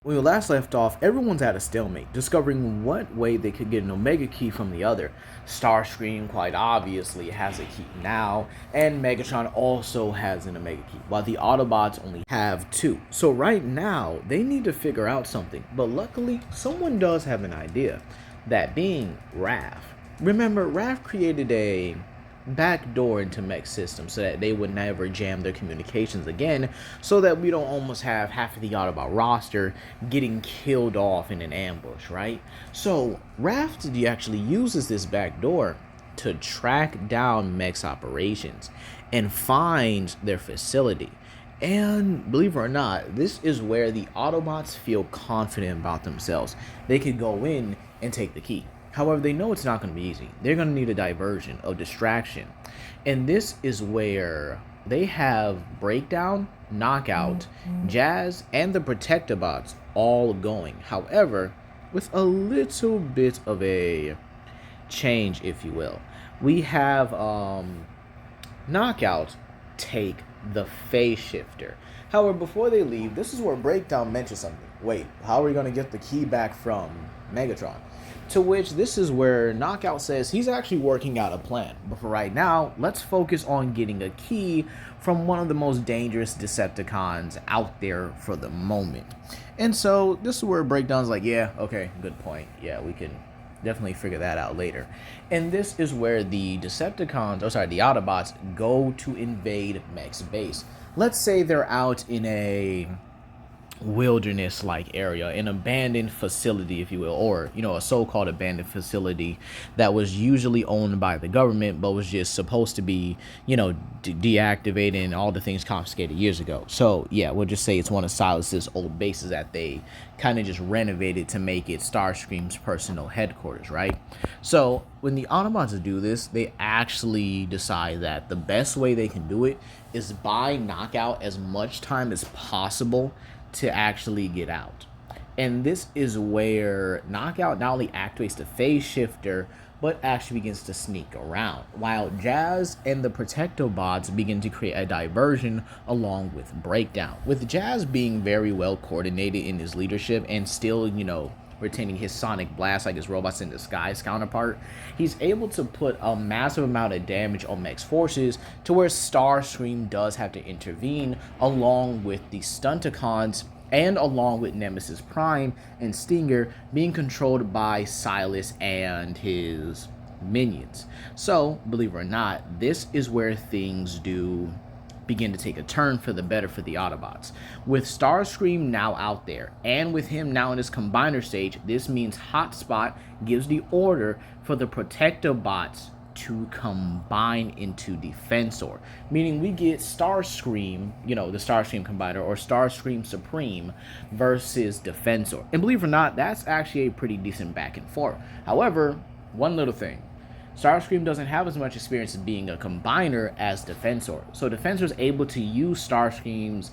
When we last left off, everyone's at a stalemate, discovering what way they could get an Omega key from the other. Starscream, quite obviously, has a key now, and Megatron also has an Omega key, while the Autobots only have two. So right now, they need to figure out something, but luckily, someone does have an idea. That being Raph. Remember, Raph created a backdoor into mech systems so that they would never jam their communications again, so that we don't almost have half of the Autobot roster getting killed off in an ambush, right? So Rhapsody actually uses this backdoor to track down mech's operations and find their facility. And believe it or not, this is where the Autobots feel confident about themselves. They could go in and take the key. However, they know it's not going to be easy. They're going to need a diversion, a distraction. And this is where they have Breakdown, Knockout, Jazz, and the Protectobots all going. However, with a little bit of a change, if you will. We have Knockout take the phase shifter. However, before they leave, this is where Breakdown mentions something. Wait, how are we going to get the key back from Megatron? To which this is where Knockout says he's actually working out a plan. But for right now, let's focus on getting a key from one of the most dangerous Decepticons out there for the moment. And so this is where Breakdown's like, yeah, okay, good point. Yeah, we can definitely figure that out later. And this is where the Decepticons, the Autobots go to invade Mech's base. Let's say they're out in a wilderness-like area, an abandoned facility, if you will, or a so-called abandoned facility that was usually owned by the government but was just supposed to be deactivated and all the things confiscated years ago. So yeah, we'll just say it's one of Silas's old bases that they kind of just renovated to make it Starscream's personal headquarters, right? So when the Autobots do this, they actually decide that the best way they can do it is buy Knockout as much time as possible to actually get out. And this is where Knockout not only activates the phase shifter, but actually begins to sneak around, while Jazz and the Protectobots begin to create a diversion along with Breakdown, with Jazz being very well coordinated in his leadership and still, retaining his sonic blast like his Robots in Disguise counterpart. He's able to put a massive amount of damage on Mech's forces, to where Starscream does have to intervene along with the Stunticons and along with Nemesis Prime and Stinger being controlled by Silas and his minions. So, believe it or not, this is where things do begin to take a turn for the better for the Autobots. With Starscream now out there, and with him now in his combiner stage, this means Hotspot gives the order for the Protectobots to combine into Defensor, meaning we get Starscream, the Starscream Combiner, or Starscream Supreme versus Defensor. And believe it or not, that's actually a pretty decent back and forth. However, one little thing. Starscream doesn't have as much experience being a combiner as Defensor. So Defensor is able to use Starscream's,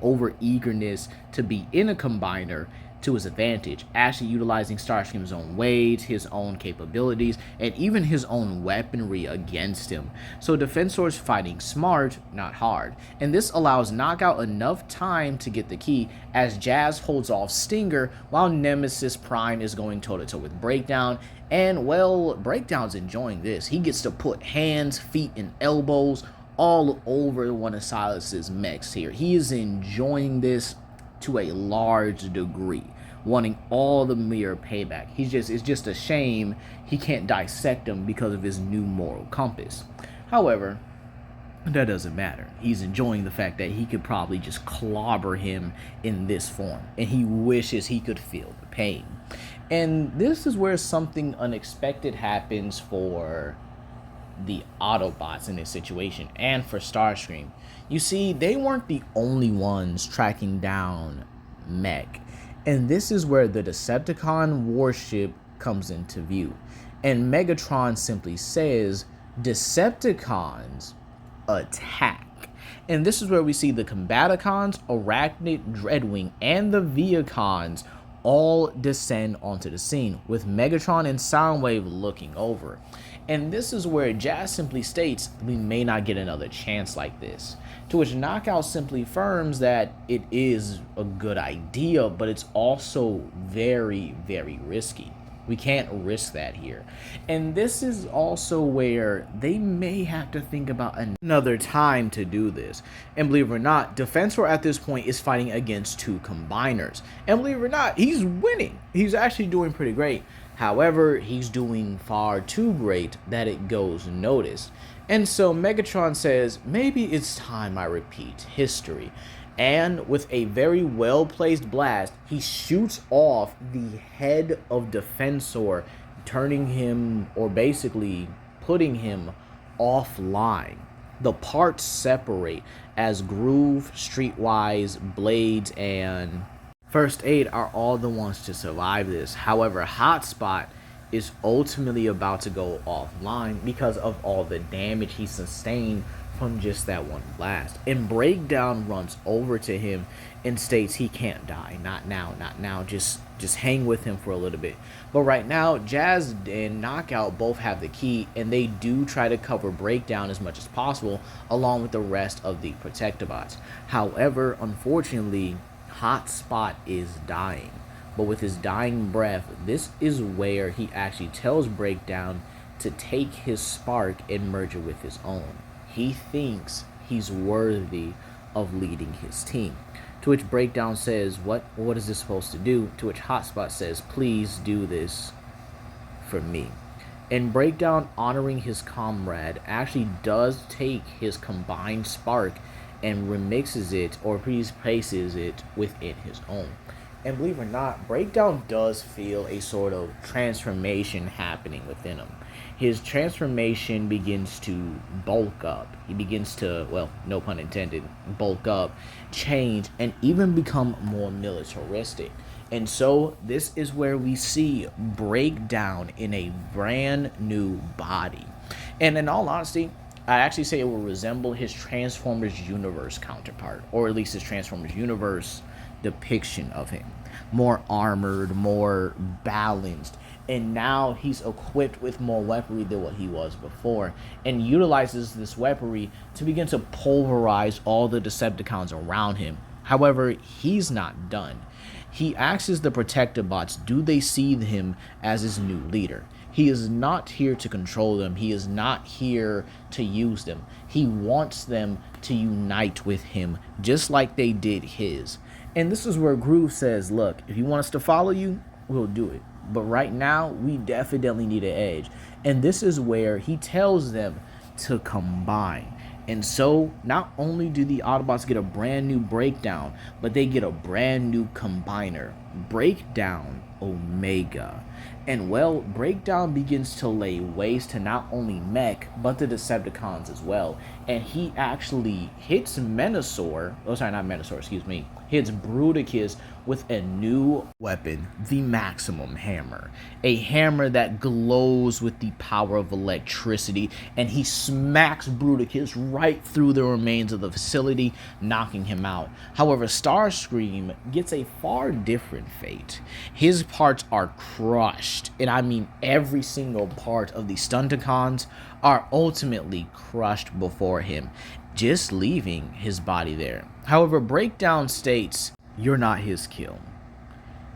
over-eagerness to be in a combiner to his advantage, actually utilizing Starscream's own weight, his own capabilities, and even his own weaponry against him. So Defensor's fighting smart, not hard. And this allows Knockout enough time to get the key, as Jazz holds off Stinger while Nemesis Prime is going toe-to-toe with Breakdown. And, well, Breakdown's enjoying this. He gets to put hands, feet, and elbows all over one of Silas's mechs here. He is enjoying this to a large degree, wanting all the mere payback. It's just a shame he can't dissect him because of his new moral compass. However, that doesn't matter. He's enjoying the fact that he could probably just clobber him in this form, and he wishes he could feel the pain. And this is where something unexpected happens for the Autobots in this situation, and for Starscream. You see, they weren't the only ones tracking down Mech, and this is where the Decepticon warship comes into view. And Megatron simply says, Decepticons attack. And this is where we see the Combaticons, Arachnid, Dreadwing, and the Viacons all descend onto the scene, with Megatron and Soundwave looking over. And this is where Jazz simply states we may not get another chance like this. To which Knockout simply affirms that it is a good idea, but it's also very, very risky. We can't risk that here. And this is also where they may have to think about another time to do this. And believe it or not, Defensor at this point is fighting against two combiners. And believe it or not, he's winning. He's actually doing pretty great. However, he's doing far too great that it goes unnoticed. And so Megatron says, maybe it's time I repeat history. And with a very well-placed blast, he shoots off the head of Defensor, turning him, or basically putting him offline. The parts separate as Groove, Streetwise, Blades, and First Aid are all the ones to survive this. However, Hotspot is ultimately about to go offline because of all the damage he sustained from just that one blast. And Breakdown runs over to him and states he can't die. Not now, not now. Just hang with him for a little bit. But right now, Jazz and Knockout both have the key, and they do try to cover Breakdown as much as possible along with the rest of the Protectobots. However, unfortunately, Hotspot is dying. But with his dying breath, this is where he actually tells Breakdown to take his spark and merge it with his own. He thinks he's worthy of leading his team. To which Breakdown says, what is this supposed to do? To which Hotspot says, please do this for me. And Breakdown, honoring his comrade, actually does take his combined spark and remixes it or replaces it within his own. And believe it or not, Breakdown does feel a sort of transformation happening within him. His transformation begins to bulk up. He begins to, well, no pun intended, bulk up, change, and even become more militaristic. And so this is where we see Breakdown in a brand new body. And in all honesty, I actually say it will resemble his Transformers Universe counterpart, or at least his Transformers Universe depiction of him. More armored, more balanced, and now he's equipped with more weaponry than what he was before, and utilizes this weaponry to begin to pulverize all the Decepticons around him. However, he's not done. He asks the Protectobots, do they see him as his new leader? He is not here to control them. He is not here to use them. He wants them to unite with him, just like they did his. And this is where Groove says, look, if you want us to follow you, we'll do it. But right now, we definitely need an edge. And this is where he tells them to combine. And so, not only do the Autobots get a brand new Breakdown, but they get a brand new combiner, Breakdown Omega. And well, Breakdown begins to lay waste to not only Mech, but the Decepticons as well. And he actually hits Menasor, oh sorry, not Menasor, excuse me, hits Bruticus with a new weapon, the Maximum Hammer. A hammer that glows with the power of electricity, and he smacks Bruticus right through the remains of the facility, knocking him out. However, Starscream gets a far different fate. His parts are crushed, and I mean every single part of the Stunticons are ultimately crushed before him, just leaving his body there. However, Breakdown states, you're not his kill.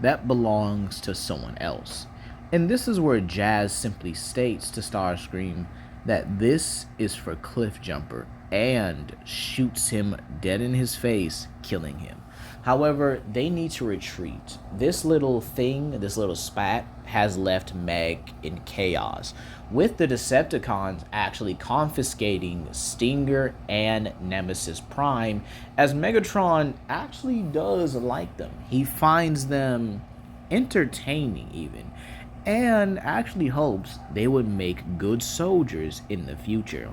That belongs to someone else. And this is where Jazz simply states to Starscream that this is for Cliffjumper, and shoots him dead in his face, killing him. However, they need to retreat. This little thing, this little spat, has left Meg in chaos, with the Decepticons actually confiscating Stinger and Nemesis Prime, as Megatron actually does like them. He finds them entertaining even, and actually hopes they would make good soldiers in the future.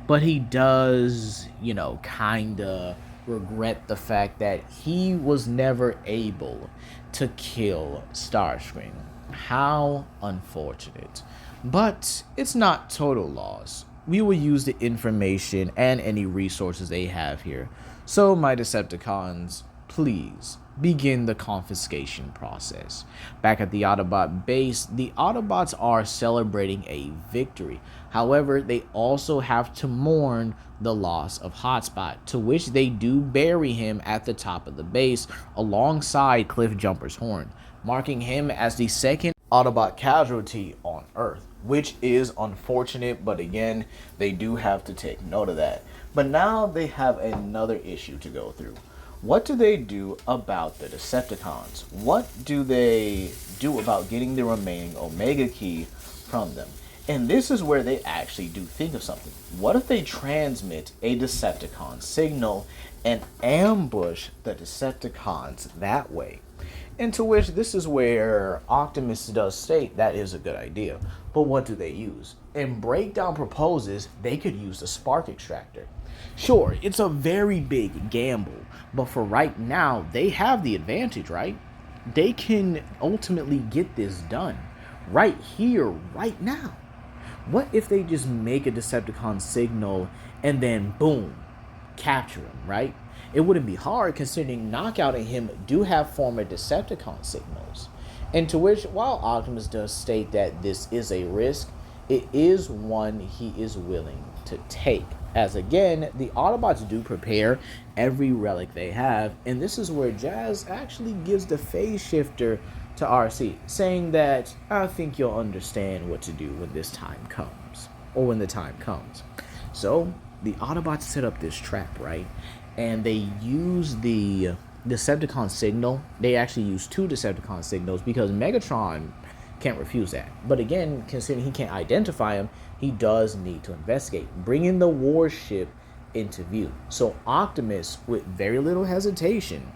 But he does, kinda regret the fact that he was never able to kill Starscream. How unfortunate. But it's not total loss. We will use the information and any resources they have here. So my Decepticons, please begin the confiscation process. Back at the Autobot base, the Autobots are celebrating a victory. However, they also have to mourn the loss of Hotspot, to which they do bury him at the top of the base alongside Cliffjumper's horn, marking him as the second Autobot casualty on Earth, which is unfortunate, but again, they do have to take note of that. But now they have another issue to go through. What do they do about the Decepticons? What do they do about getting the remaining Omega Key from them? And this is where they actually do think of something. What if they transmit a Decepticon signal and ambush the Decepticons that way? And to which this is where Optimus does state that is a good idea. But what do they use? And Breakdown proposes they could use the spark extractor. Sure, it's a very big gamble, but for right now, they have the advantage, right? They can ultimately get this done right here, right now. What if they just make a Decepticon signal and then boom, capture him, right? It wouldn't be hard considering Knockout and him do have former Decepticon signals. And to which, while Optimus does state that this is a risk, it is one he is willing to take. As again, the Autobots do prepare every relic they have, and this is where Jazz actually gives the phase shifter to RC, saying that I think you'll understand what to do when this time comes, or when the time comes. So the Autobots set up this trap, right? And they use the Decepticon signal. They actually use 2 Decepticon signals because Megatron can't refuse that. But again, considering he can't identify him, he does need to investigate, bringing the warship into view. So Optimus, with very little hesitation,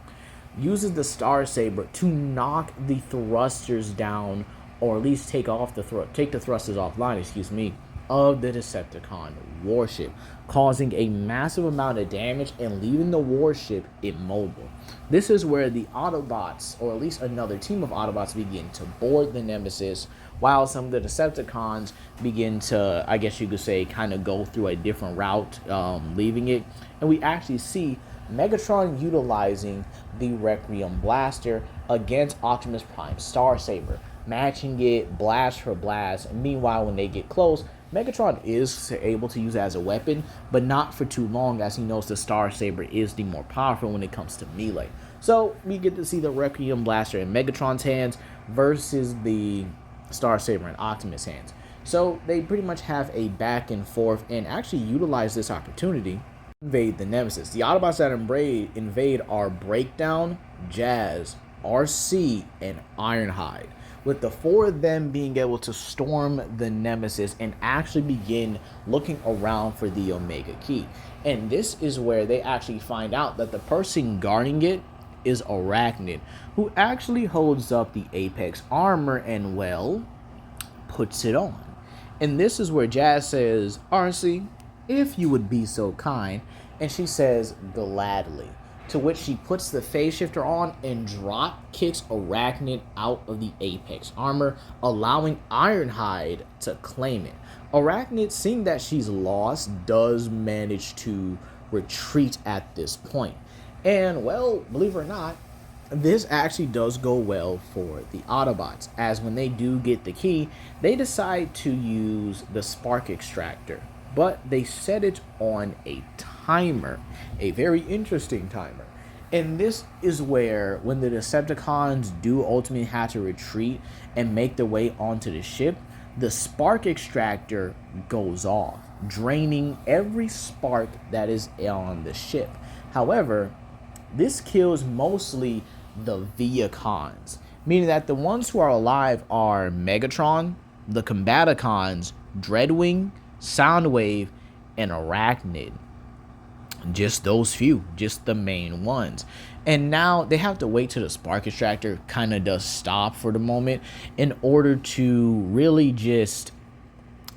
uses the Star Saber to knock the thrusters down, or at least take the thrusters offline, of the Decepticon warship, causing a massive amount of damage and leaving the warship immobile. This is where the Autobots, or at least another team of Autobots, begin to board the Nemesis, while some of the Decepticons begin to, I guess you could say, kind of go through a different route, leaving it. And we actually see Megatron utilizing the Requiem Blaster against Optimus Prime's Star Saber, matching it blast for blast. And meanwhile, when they get close, Megatron is able to use it as a weapon, but not for too long, as he knows the Star Saber is the more powerful when it comes to melee. So we get to see the Requiem Blaster in Megatron's hands versus the Star Saber in Optimus' hands. So they pretty much have a back and forth and actually utilize this opportunity to invade the Nemesis. The Autobots that invade are Breakdown, Jazz, RC, and Ironhide, with the 4 of them being able to storm the Nemesis and actually begin looking around for the Omega Key. And this is where they actually find out that the person guarding it is Arachnid, who actually holds up the Apex armor and, well, puts it on. And this is where Jazz says, RC, if you would be so kind, and she says, gladly. To which she puts the phase shifter on and drop kicks Arachnid out of the Apex armor, allowing Ironhide to claim it. Arachnid, seeing that she's lost, does manage to retreat at this point. And, well, believe it or not, this actually does go well for the Autobots, as when they do get the key, they decide to use the spark extractor, but they set it on a timer, a very interesting timer. And this is where, when the Decepticons do ultimately have to retreat and make their way onto the ship, the spark extractor goes off, draining every spark that is on the ship. However, this kills mostly the Viacons, meaning that the ones who are alive are Megatron, the Combaticons, Dreadwing, Soundwave, and Arachnid. Just those few, just the main ones. And now they have to wait till the spark extractor kind of does stop for the moment in order to really just,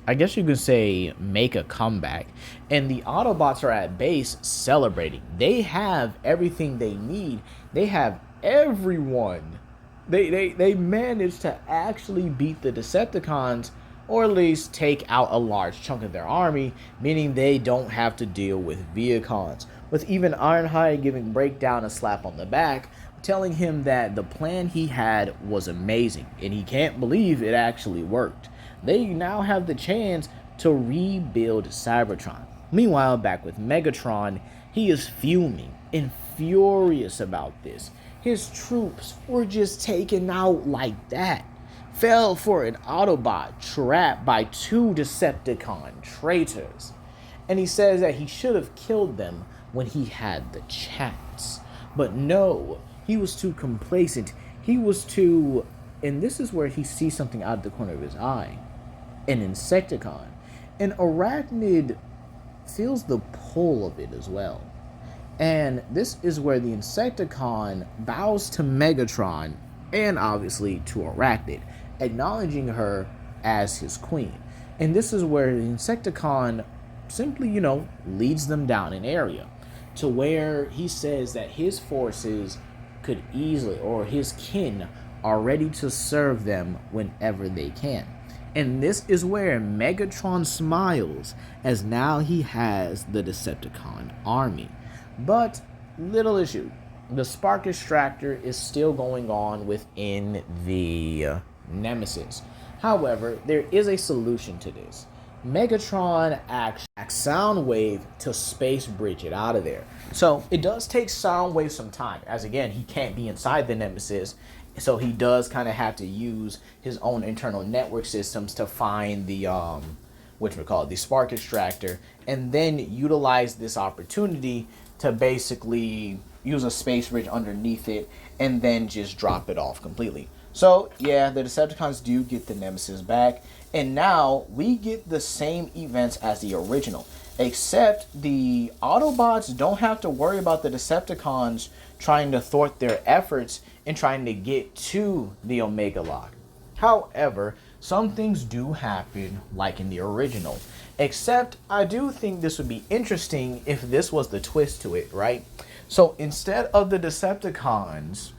I guess you could say, make a comeback. And the Autobots are at base celebrating. They have everything they need. They have everyone. They managed to actually beat the Decepticons, or at least take out a large chunk of their army, meaning they don't have to deal with Viacons, with even Ironhide giving Breakdown a slap on the back, telling him that the plan he had was amazing and he can't believe it actually worked. They now have the chance to rebuild Cybertron. Meanwhile, back with Megatron, he is fuming and furious about this. His troops were just taken out like that. Fell for an Autobot trapped by two Decepticon traitors. And he says that he should have killed them when he had the chance. But no, he was too complacent. He was too... And this is where he sees something out of the corner of his eye. An Insecticon. An Arachnid feels the pull of it as well. And this is where the Insecticon bows to Megatron and obviously to Arachnid, acknowledging her as his queen. And this is where the Insecticon simply, leads them down an area to where he says that his forces could easily, or his kin are ready to serve them whenever they can. And this is where Megatron smiles, as now he has the Decepticon army. But little issue, the spark extractor is still going on within the Nemesis. However, there is a solution to this. Megatron acts Soundwave to space bridge it out of there. So it does take Soundwave some time, as again, he can't be inside the Nemesis. So he does kind of have to use his own internal network systems to find the the spark extractor, and then utilize this opportunity to basically use a space bridge underneath it and then just drop it off completely. So yeah, the Decepticons do get the Nemesis back, and now we get the same events as the original, except the Autobots don't have to worry about the Decepticons trying to thwart their efforts and trying to get to the Omega Lock. However, some things do happen like in the original, except I do think this would be interesting if this was the twist to it, right? So instead of the Decepticons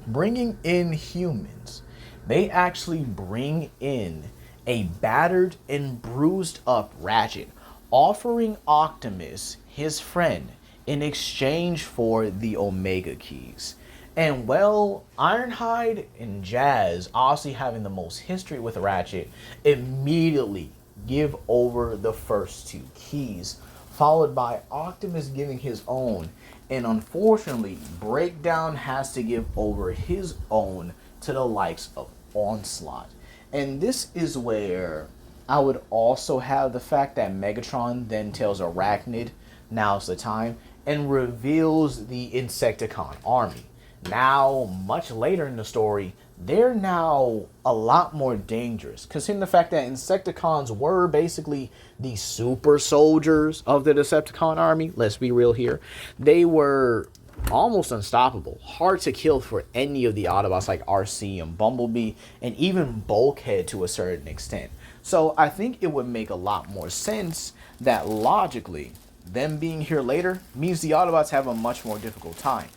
bringing in humans, they actually bring in a battered and bruised up Ratchet, offering Optimus his friend in exchange for the Omega Keys. And well, Ironhide and Jazz, obviously having the most history with Ratchet, immediately give over the first two keys, followed by Optimus giving his own. And unfortunately, Breakdown has to give over his own to the likes of Onslaught. And this is where I would also have the fact that Megatron then tells Arachnid, now's the time, and reveals the Insecticon army. Now, much later in the story, they're now a lot more dangerous, considering the fact that Insecticons were basically the super soldiers of the Decepticon army. Let's be real here. They were almost unstoppable, hard to kill for any of the Autobots like RC and Bumblebee, and even Bulkhead to a certain extent. So I think it would make a lot more sense that logically, them being here later means the Autobots have a much more difficult time.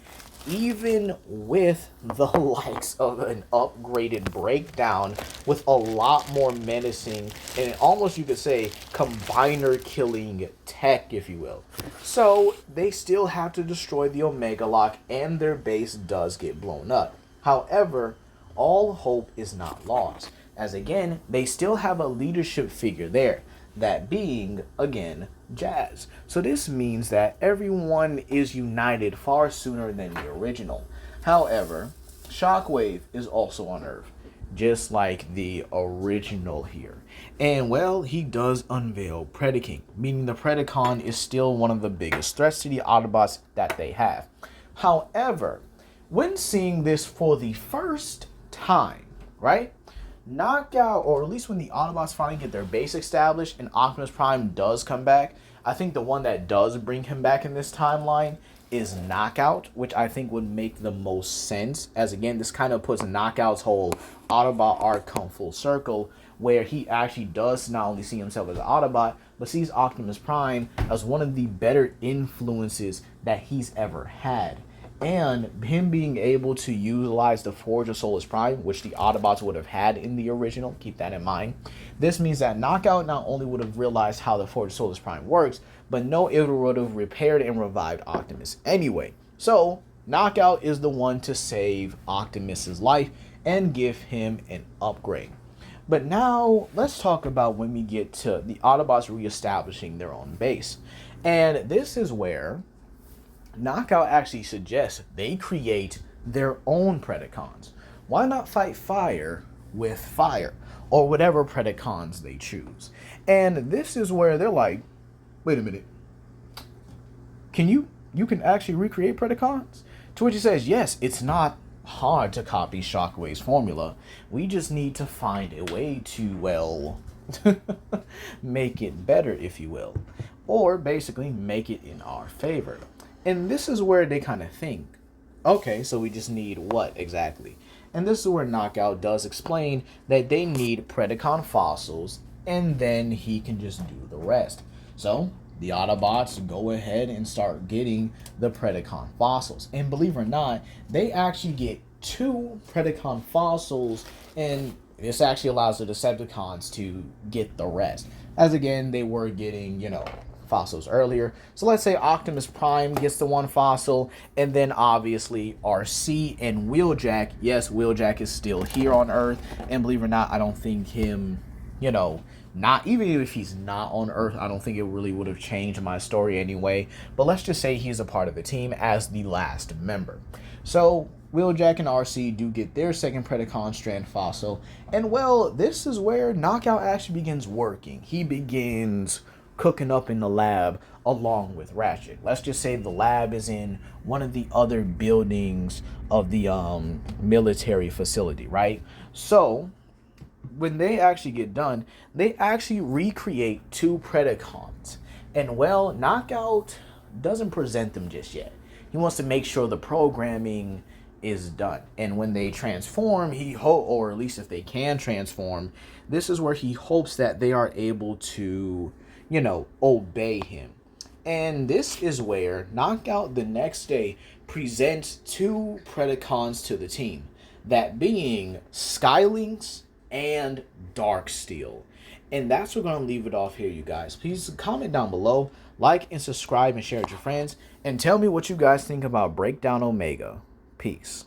Even with the likes of an upgraded Breakdown with a lot more menacing and almost, you could say, combiner killing tech, if you will. So they still have to destroy the Omega Lock, and their base does get blown up. However, all hope is not lost, as again, they still have a leadership figure there, that being, again, Jazz. So this means that everyone is united far sooner than the original. However, Shockwave is also on Earth, just like the original here. And well, he does unveil Predacon, meaning the Predacon is still one of the biggest threats to the Autobots that they have. However, when seeing this for the first time, right? Knockout, or at least when the Autobots finally get their base established and Optimus Prime does come back, I think the one that does bring him back in this timeline is Knockout, which I think would make the most sense, as again, this kind of puts Knockout's whole Autobot arc come full circle, where he actually does not only see himself as an Autobot, but sees Optimus Prime as one of the better influences that he's ever had. And him being able to utilize the Forge of Solus Prime, which the Autobots would have had in the original, keep that in mind. This means that Knockout not only would have realized how the Forge of Solus Prime works, but no, it would have repaired and revived Optimus anyway. So, Knockout is the one to save Optimus's life and give him an upgrade. But now let's talk about when we get to the Autobots reestablishing their own base. And this is where Knockout actually suggests they create their own Predacons. Why not fight fire with fire? Or whatever Predacons they choose. And this is where they're like, wait a minute. You can actually recreate Predacons? To which he says, yes, it's not hard to copy Shockwave's formula. We just need to find a way to, well, make it better, if you will. Or basically make it in our favor. And this is where they kind of think, okay, so we just need what exactly? And this is where Knockout does explain that they need Predacon fossils, and then he can just do the rest. So the Autobots go ahead and start getting the Predacon fossils. And believe it or not, they actually get 2 Predacon fossils, and this actually allows the Decepticons to get the rest. As again, they were getting, fossils earlier. So let's say Optimus Prime gets the 1 fossil, and then obviously RC and Wheeljack. Yes, Wheeljack is still here on Earth, and believe it or not, I don't think him, not even if he's not on Earth, I don't think it really would have changed my story anyway. But let's just say he's a part of the team as the last member. So Wheeljack and RC do get their second Predacon strand fossil, and well, this is where Knockout actually begins working. He begins cooking up in the lab along with Ratchet. Let's just say the lab is in one of the other buildings of the military facility, right? So when they actually get done, they actually recreate 2 Predacons. And well, Knockout doesn't present them just yet. He wants to make sure the programming is done. And when they transform, or at least if they can transform, this is where he hopes that they are able to obey him. And this is where Knockout the next day presents 2 Predacons to the team, that being Skylynx and Darksteel. And that's where we're going to leave it off here, you guys. Please comment down below, like and subscribe and share with your friends, and tell me what you guys think about Breakdown Omega. Peace.